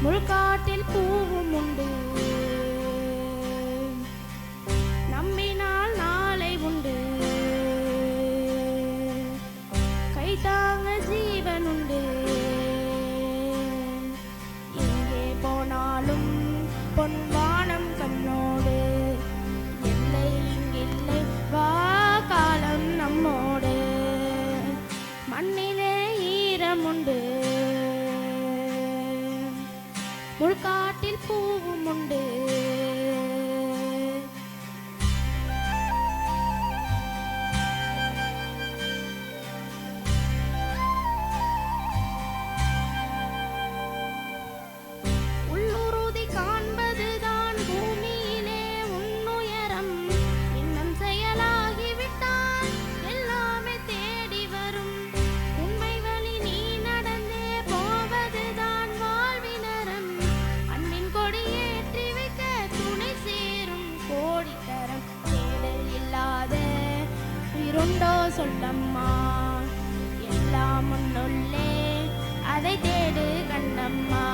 முள்காட்டில் பூவும் உண்டு, நம்பினால் நாளை உண்டு, கைதாங்க ஜீவன் உண்டு. எங்கே போனாலும் பொன்வானம் கண்ணோடு, எல்லை இங்கில்லை வா காலம் நம்மோடு. மண்ணிலே ஈரம் உண்டு, முள்காட்டில் பூவும் உண்டு. உள்ளுறுதி காண்பதுதான் பூமியிலே உன்னுயரம், இன்னும் செயலாகிவிட்டால் எல்லாமே தேடி வரும். உண்மை வழி நீ நடந்தே போவதுதான் வாழ்வினரம். அன்பின் கொடியேற்றி வைக்க துணை சேரும் கோடித்தரம். தேடல் இல்லாத உயிருண்டோ சொல்லம்மா, எல்லாம் முன்னுள்ளே அதை தேடு கண்ணம்மா.